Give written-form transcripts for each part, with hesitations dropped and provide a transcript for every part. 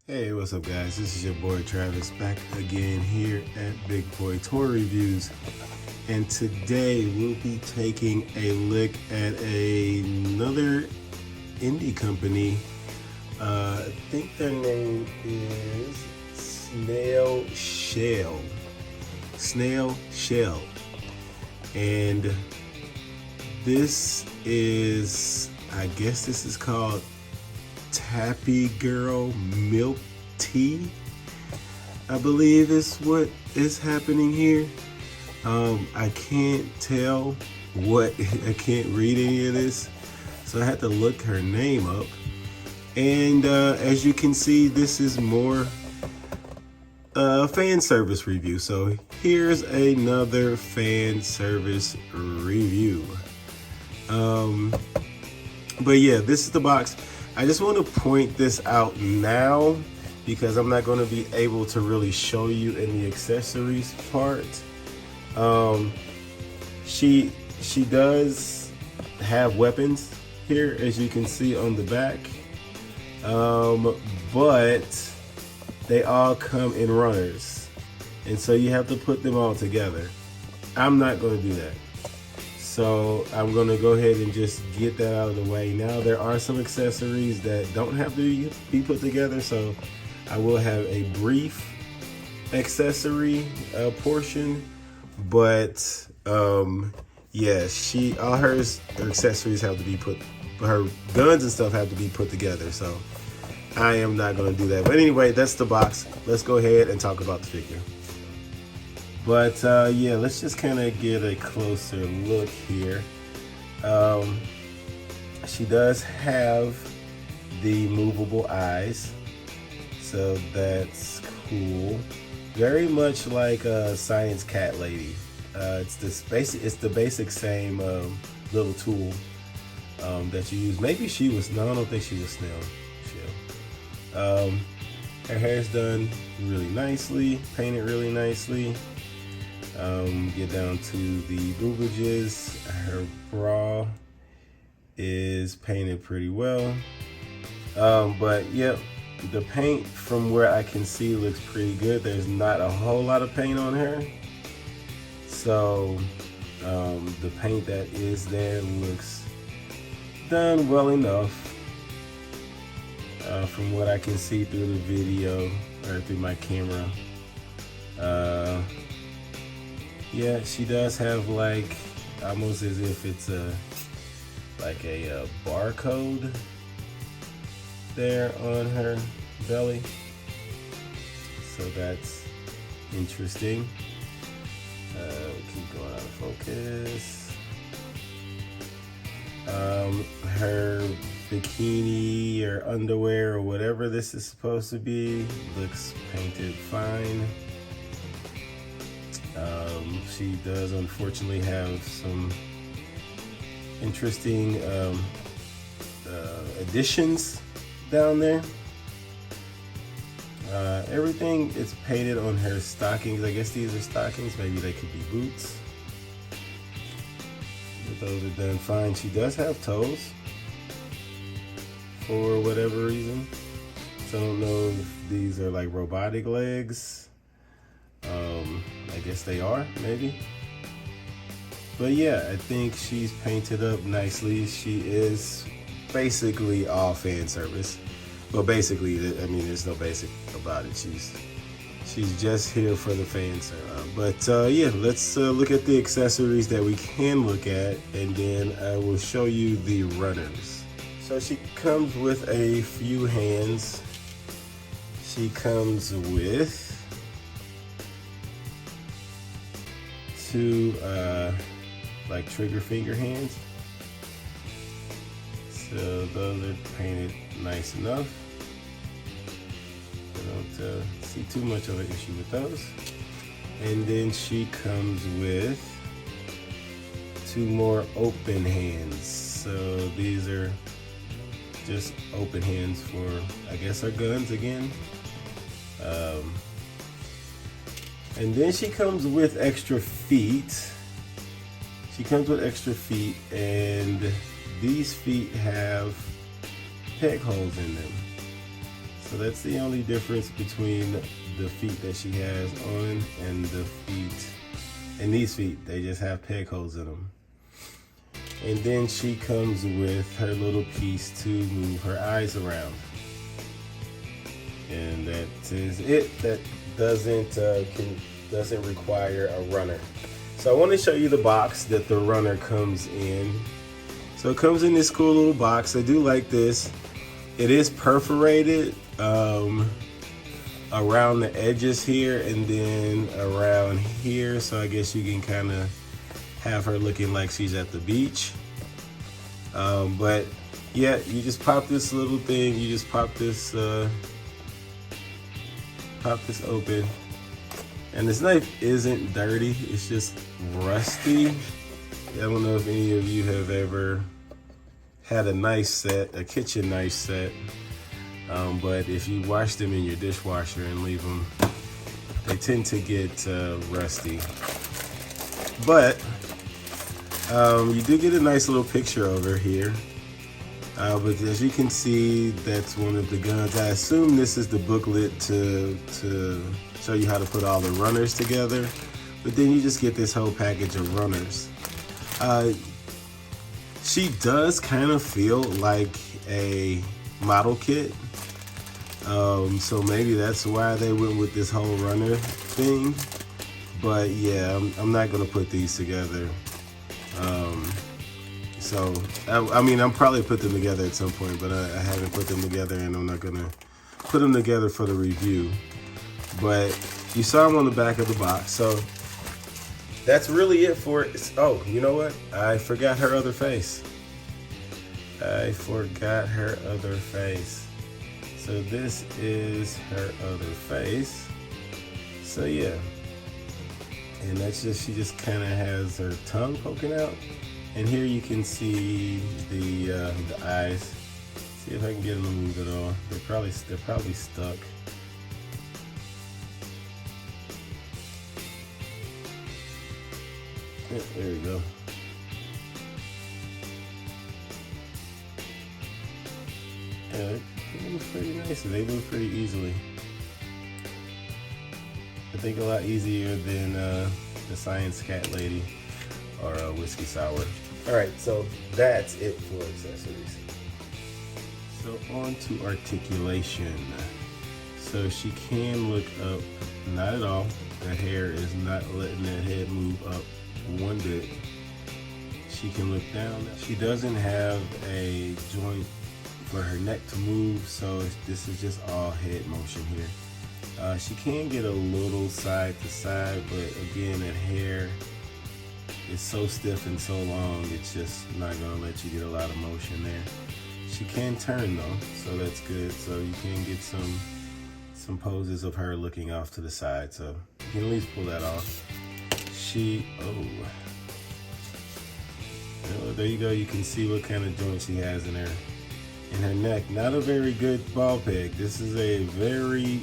Hey, what's up guys? This is your boy Travis back again here at Big Boy Toy Reviews. And today we'll be taking a look at another indie company. I think their name is Snail Shell. Snail Shell. And this is, I guess this is called TAPIGAL milk tea, I believe is what is happening here. I can't tell what, I can't read any of this, so I had to look her name up. And as you can see, this is more fan service review. So here's another fan service review. But yeah, this is the box. I just want to point this out now because I'm not going to be able to really show you in the accessories part. She does have weapons here, as you can see on the back, but they all come in runners, and so you have to put them all together. I'm not going to do that. So I'm going to go ahead and just get that out of the way. Now there are some accessories that don't have to be put together, so I will have a brief accessory portion. But yeah, all her accessories have to be her guns and stuff have to be put together. So I am not going to do that. But anyway, that's the box. Let's go ahead and talk about the figure. But yeah, let's just kind of get a closer look here. She does have the movable eyes, so that's cool. Very much like a Science Cat Lady. It's the basic same little tool that you use. Maybe she was, no, I don't think she was Snail. Her hair's done really nicely, painted really nicely. Get down to the boobages. Her bra is painted pretty well. But yep, the paint from where I can see looks pretty good. There's not a whole lot of paint on her. So the paint that is there looks done well enough from what I can see through the video or through my camera. Yeah, she does have like almost as if it's like a barcode there on her belly, so that's interesting. Keep going out of focus. Her bikini or underwear or whatever this is supposed to be looks painted fine. She does unfortunately have some interesting additions down there. Everything is painted on her stockings. I guess these are stockings. Maybe they could be boots. But those are done fine. She does have toes for whatever reason. So I don't know if these are like robotic legs. I guess they are, maybe. But yeah, I think she's painted up nicely. She is basically all fan service. Well, basically, I mean, there's no basic about it. She's just here for the fans. But yeah, let's look at the accessories that we can look at, and then I will show you the runners. So she comes with a few hands. She comes with two like trigger finger hands. So those are painted nice enough. I don't see too much of an issue with those. And then she comes with two more open hands. So these are just open hands for, I guess, her guns again. And then she comes with extra feet. And these feet have peg holes in them. So that's the only difference between the feet that she has on and the feet, and these feet, they just have peg holes in them. And then she comes with her little piece to move her eyes around. And that is it. That doesn't require a runner. So I want to show you the box that the runner comes in. So it comes in this cool little box. I do like this. It is perforated around the edges here and then around here. So I guess you can kind of have her looking like she's at the beach. But yeah, you just pop this little thing. You just pop this open. And this knife isn't dirty. It's just rusty. I don't know if any of you have ever had a knife set, a kitchen knife set, but if you wash them in your dishwasher and leave them, they tend to get rusty. But you do get a nice little picture over here. But as you can see, that's one of the guns. I assume this is the booklet to show you how to put all the runners together. But then you just get this whole package of runners. She does kind of feel like a model kit. So maybe that's why they went with this whole runner thing. But yeah, I'm not gonna put these together. So I mean, I'm probably put them together at some point, but I haven't put them together, and I'm not gonna put them together for the review. But you saw them on the back of the box, so that's really it for it. Oh, you know what? I forgot her other face. I forgot her other face. So this is her other face. So yeah. And that's just, she just kind of has her tongue poking out. And here you can see the eyes. See if I can get them to move at all. They're probably stuck. Yeah, there we go. Yeah, they move pretty nicely. They move pretty easily. I think a lot easier than the Science Cat Lady or Whiskey Sour. All right, so that's it for accessories. So on to articulation. So she can look up, not at all. The hair is not letting that head move up one bit. She can look down. She doesn't have a joint for her neck to move, so this is just all head motion here. She can get a little side to side, but again, that hair is so stiff and so long, it's just not gonna let you get a lot of motion there. She can turn though, so that's good. So you can get some poses of her looking off to the side, so you can at least pull that off. There you go. You can see what kind of joint she has in her neck. Not a very good ball peg. This is a very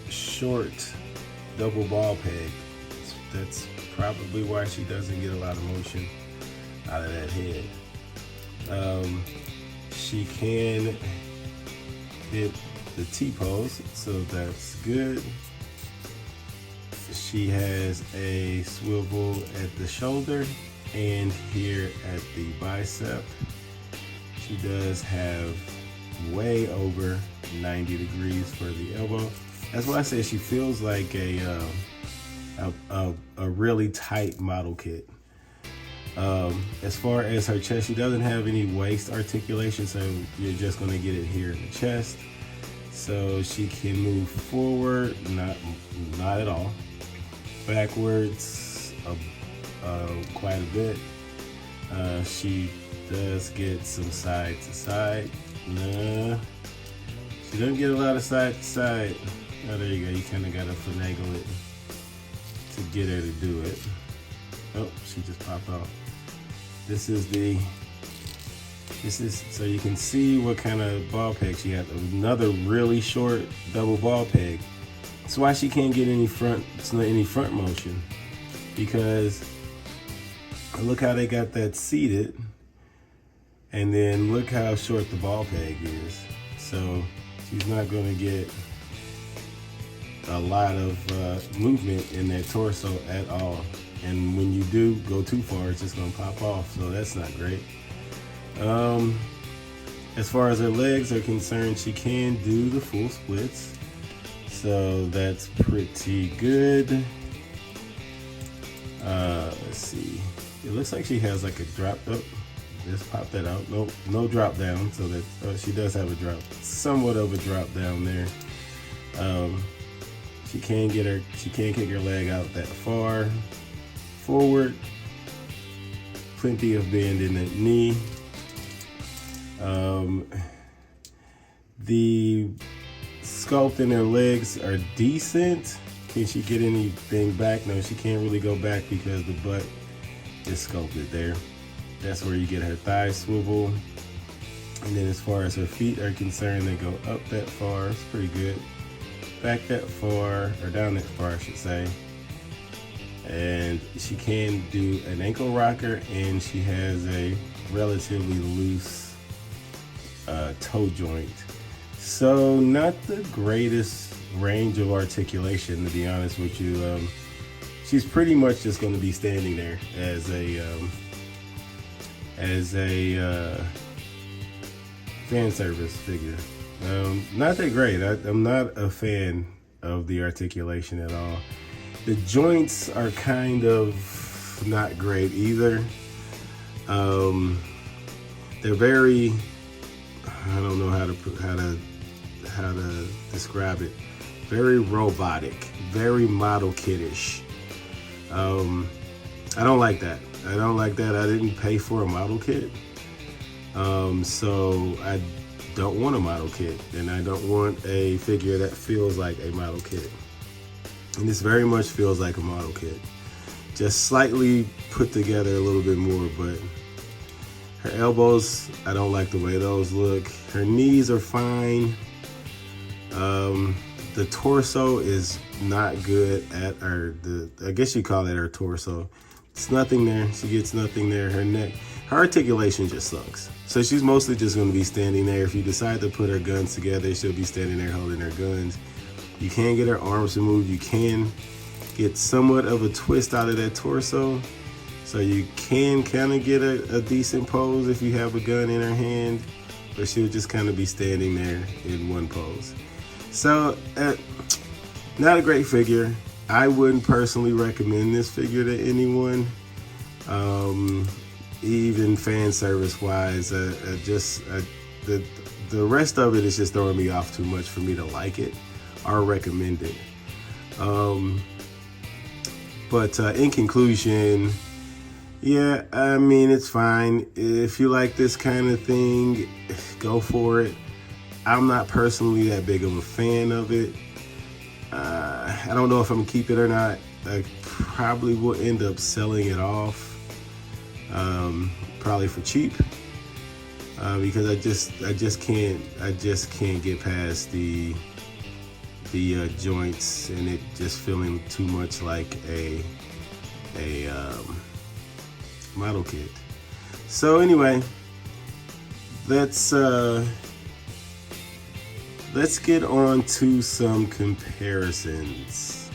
short double ball peg. That's probably why she doesn't get a lot of motion out of that head. She can hit the T-pose, so that's good. She has a swivel at the shoulder and here at the bicep. She does have way over 90 degrees for the elbow. That's why I say she feels like a really tight model kit. As far as her chest, she doesn't have any waist articulation, so you're just gonna get it here in the chest. So she can move forward, not at all. Backwards, quite a bit. She does get some side to side. She doesn't get a lot of side to side. Oh, there you go. You kind of got to finagle it to get her to do it. Oh, she just popped off. This is so you can see what kind of ball peg she has. Another really short double ball peg. That's why she can't get any front motion, because look how they got that seated, and then look how short the ball peg is. So She's not going to get a lot of movement in that torso at all. And when you do go too far, it's just going to pop off. So that's not great. As far as her legs are concerned, she can do the full splits. So that's pretty good. Let's see. It looks like she has like a drop. Oh, just pop that out. Nope, no drop down. So that she does have a drop, somewhat of a drop down there. She can kick her leg out that far forward. Plenty of bend in the knee. The sculpt in her legs are decent. Can she get anything back? No, she can't really go back because the butt is sculpted there. That's where you get her thigh swivel. And then as far as her feet are concerned, they go up that far. It's pretty good. Back that far, or down that far, I should say. And she can do an ankle rocker, and she has a relatively loose toe joint. So not the greatest range of articulation, to be honest with you. She's pretty much just going to be standing there as a fan service figure. Not that great. I'm not a fan of the articulation at all. The joints are kind of not great either. They're very, I don't know how to describe it. Very robotic, very model kit-ish. I don't like that. I don't like that. I didn't pay for a model kit. So I don't want a model kit, and I don't want a figure that feels like a model kit. And this very much feels like a model kit. Just slightly put together a little bit more, but her elbows, I don't like the way those look. Her knees are fine. The torso is not good at her, I guess you call it her torso. It's nothing there. She gets nothing there. Her neck, her articulation just sucks. So she's mostly just going to be standing there. If you decide to put her guns together, she'll be standing there holding her guns. You can get her arms removed. You can get somewhat of a twist out of that torso. So you can kind of get a decent pose if you have a gun in her hand, but she'll just kind of be standing there in one pose. So, not a great figure. I wouldn't personally recommend this figure to anyone. Even fan service wise, the rest of it is just throwing me off too much for me to like it or recommend it. But in conclusion, yeah, I mean, it's fine. If you like this kind of thing, go for it. I'm not personally that big of a fan of it. I don't know if I'm gonna keep it or not. I probably will end up selling it off, probably for cheap, because I just can't get past the joints and it just feeling too much like a model kit. So anyway, let's get on to some comparisons.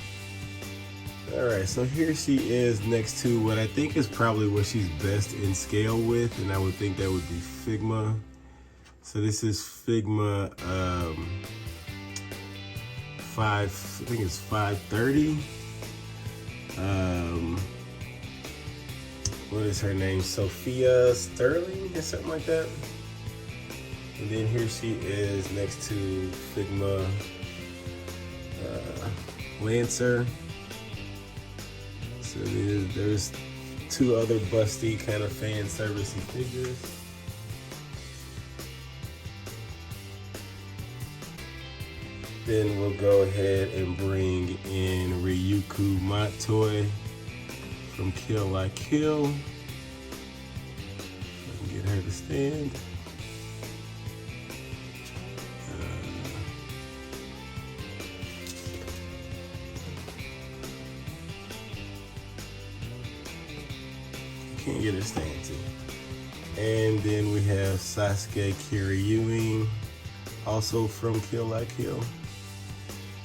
All right, so here she is next to what I think is probably what she's best in scale with, and I would think that would be Figma. So this is Figma 530. What is her name? Sophia Sterling or something like that. And then here she is next to Figma Lancer. So there's two other busty kind of fan servicey figures. Then we'll go ahead and bring in Ryuko Matoi from Kill La Kill. I can get her to stand. Can't get her stand too. And then we have Sasuke Kiryuin also from Kill La Kill.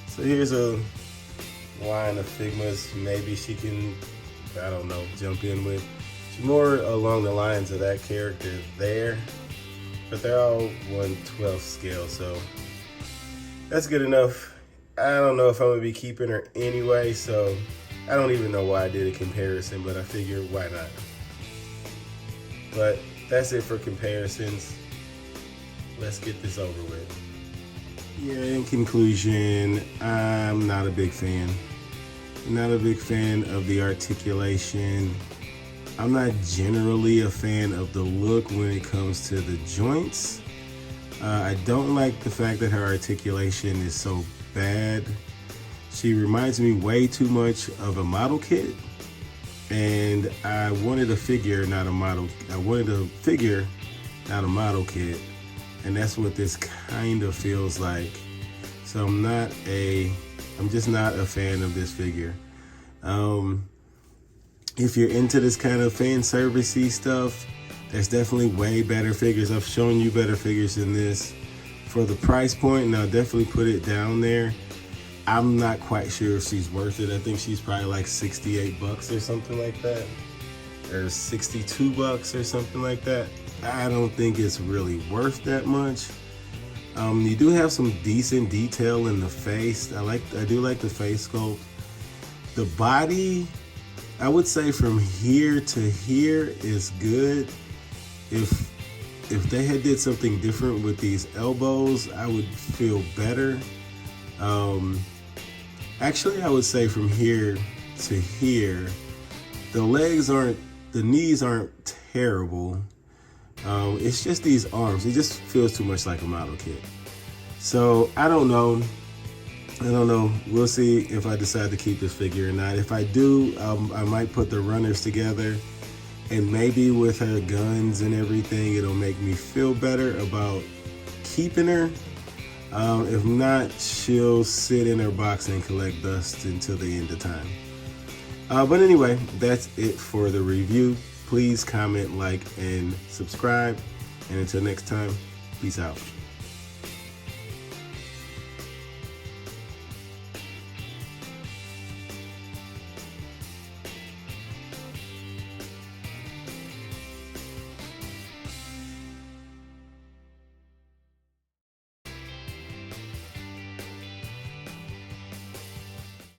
So here's a line of Figmas. Maybe she can, I don't know, jump in with. She's more along the lines of that character there, but they're all 1/12 scale, so that's good enough. I don't know if I'm gonna be keeping her anyway, so I don't even know why I did a comparison, but I figured why not. But that's it for comparisons. Let's get this over with. Yeah, in conclusion, I'm not a big fan. Not a big fan of the articulation. I'm not generally a fan of the look when it comes to the joints. I don't like the fact that her articulation is so bad. She reminds me way too much of a model kit. And I wanted a figure, not a model. I wanted a figure, not a model kit. And that's what this kind of feels like. So I'm just not a fan of this figure. If you're into this kind of fan servicey stuff, there's definitely way better figures. I've shown you better figures than this for the price point, and I'll definitely put it down there. I'm not quite sure if she's worth it. I think she's probably like 68 bucks or something like that, or 62 bucks or something like that. I don't think it's really worth that much. You do have some decent detail in the face. I do like the face sculpt. The body, I would say from here to here is good. If they had did something different with these elbows, I would feel better. Actually, I would say from here to here, the knees aren't terrible. It's just these arms. It just feels too much like a model kit. So I don't know. We'll see if I decide to keep this figure or not. If I do, I might put the runners together, and maybe with her guns and everything, it'll make me feel better about keeping her. If not, she'll sit in her box and collect dust until the end of time. But anyway, that's it for the review. Please comment, like, and subscribe. And until next time, peace out.